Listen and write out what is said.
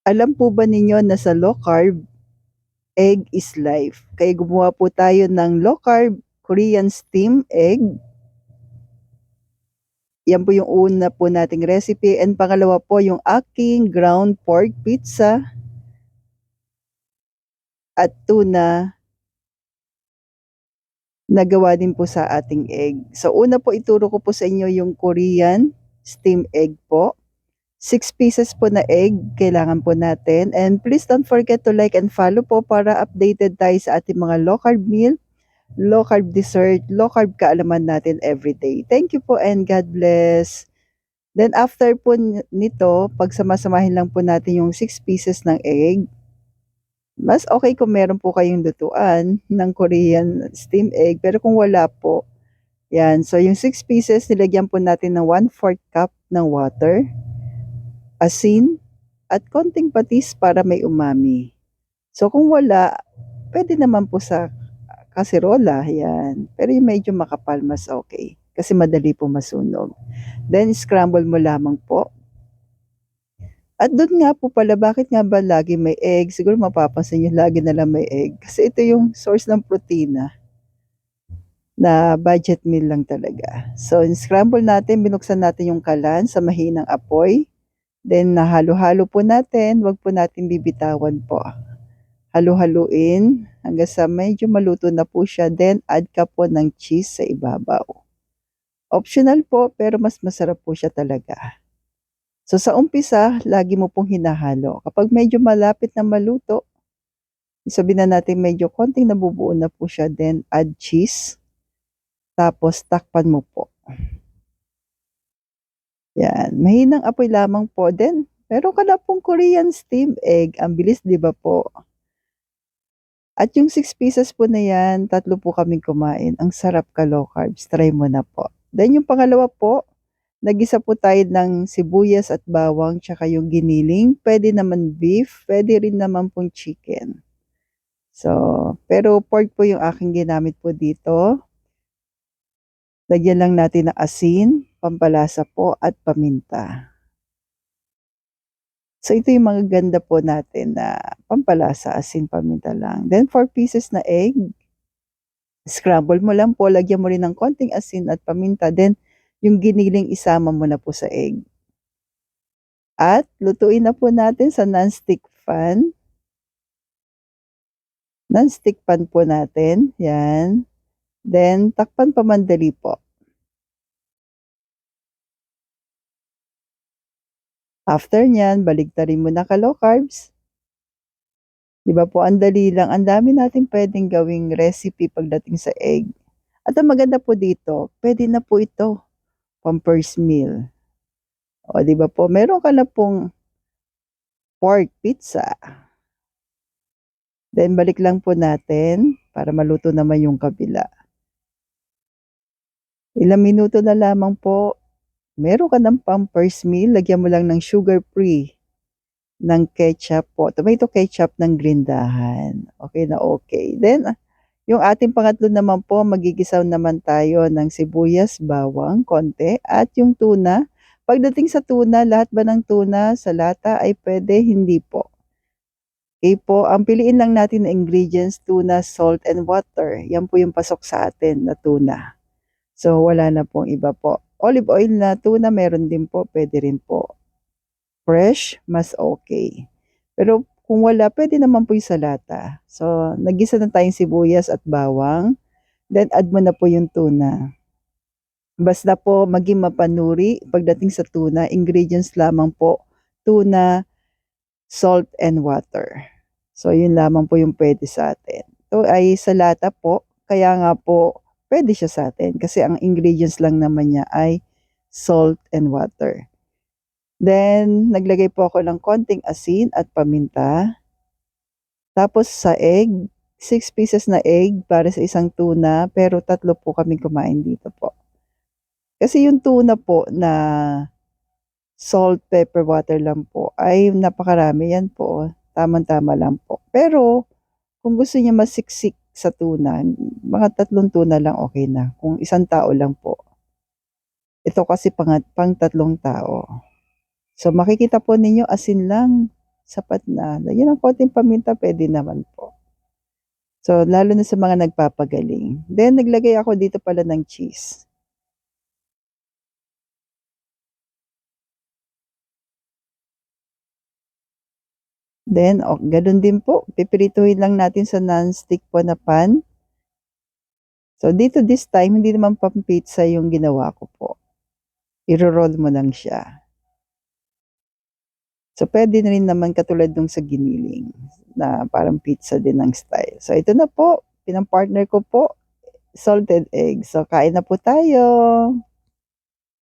Alam po ba ninyo na sa low carb, egg is life? Kaya gumawa po tayo ng low carb Korean steam egg. Yan po yung una po nating recipe. And pangalawa po yung aking ground pork pizza at tuna na gawa din po sa ating egg. So una po ituro ko po sa inyo yung Korean steam egg po. 6 pieces po na egg kailangan po natin. And please don't forget to like and follow po para updated tayo sa ating mga low carb meal, low carb dessert, low carb kaalaman natin everyday. Thank you po and God bless. Then after po nito, pagsamasamahin lang po natin yung 6 pieces ng egg. Mas okay kung meron po kayong lutuan ng Korean steam egg. Pero kung wala po, yan. So yung 6 pieces, nilagyan po natin ng 1/4 cup ng water, asin, at konting patis para may umami. So kung wala, pwede naman po sa kaserola, yan. Pero yung medyo makapal, mas okay. Kasi madali po masunog. Then scramble mo lamang po. At doon nga po pala, bakit nga ba lagi may egg? Siguro mapapansin nyo, lagi na lang may egg. Kasi ito yung source ng protina na budget meal lang talaga. So, scramble natin, binuksan natin yung kalan sa mahinang apoy. Then, nahalo-halo po natin. Huwag po natin bibitawan po. Halo-haluin hanggang sa medyo maluto na po siya. Then, add ka po ng cheese sa ibabaw. Optional po, pero mas masarap po siya talaga. So sa umpisa, lagi mo pong hinahalo. Kapag medyo malapit na maluto, sabihin na natin medyo konting nabubuo na po siya, then add cheese. Tapos takpan mo po. Yan, mahinang apoy lamang po. Then, meron ka na pong Korean steam egg. Ang bilis, di ba po? At yung 6 pieces po na yan, 3 po kaming kumain. Ang sarap ka low carbs. Try mo na po. Then yung pangalawa po, nagisa po tayo ng sibuyas at bawang tsaka yung giniling. Pwede naman beef, pwede rin naman pong chicken. So, pero pork po yung aking ginamit po dito. Lagyan lang natin ng asin, pampalasa po at paminta. So, ito yung mga ganda po natin na pampalasa, asin, paminta lang. Then, 4 pieces na egg. Scramble mo lang po, lagyan mo rin ng konting asin at paminta. Then, yung giniling isama mo na po sa egg. At lutuin na po natin sa non-stick pan. Non-stick pan po natin. Yan. Then, takpan pa mandali po. After nyan, baligtarin mo na ka low carbs. Di ba po, ang dali lang. Ang dami natin pwedeng gawing recipe pagdating sa egg. At ang maganda po dito, pwede na po ito pang first meal. O, di ba po, meron ka na pong pork pizza. Then, balik lang po natin para maluto naman yung kabila. Ilang minuto na lamang po, meron ka ng pang first meal. Lagyan mo lang ng sugar-free ng ketchup po. Tomato ketchup ng Grindahan. Okay na okay. Then, yung ating pangatlo naman po, magigisaw naman tayo ng sibuyas, bawang, konti, at yung tuna. Pagdating sa tuna, lahat ba ng tuna sa lata ay pwede? Hindi po. Okay po, ang piliin lang natin na ingredients, tuna, salt, and water. Yan po yung pasok sa atin na tuna. So, wala na pong iba po. Olive oil na tuna, meron din po, pwede rin po. Fresh, mas okay. Pero kung wala, pwede naman po yung sa lata. So, nagisa na tayong sibuyas at bawang. Then, add mo na po yung tuna. Basta po maging mapanuri pagdating sa tuna. Ingredients lamang po, tuna, salt, and water. So, yun lamang po yung pwede sa atin. Ito ay sa lata po. Kaya nga po, pwede siya sa atin. Kasi ang ingredients lang naman niya ay salt and water. Then, naglagay po ako ng konting asin at paminta. Tapos sa egg, 6 pieces na egg para sa isang tuna, pero 3 po kami kumain dito po. Kasi yung tuna po na salt, pepper, water lang po, ay napakarami yan po. Tama-tama lang po. Pero, kung gusto niya masiksik sa tuna, mga 3 tuna lang okay na. Kung isang tao lang po. Ito kasi pang 3 tao. So, makikita po ninyo, asin lang. sapat na. Lagyan ng konting paminta, puwede naman po. So, lalo na sa mga nagpapagaling. Then naglagay ako dito pala ng cheese. Then, gano'n din po, pipirituhin lang natin sa non-stick po na pan. So, dito this time, hindi naman pam-pizza yung ginawa ko po. Iro-roll mo lang siya. So, puwede na rin naman katulad nung sa giniling na parang pizza din ang style. So, ito na po, pinang-partner ko po, salted egg. So, kain na po tayo.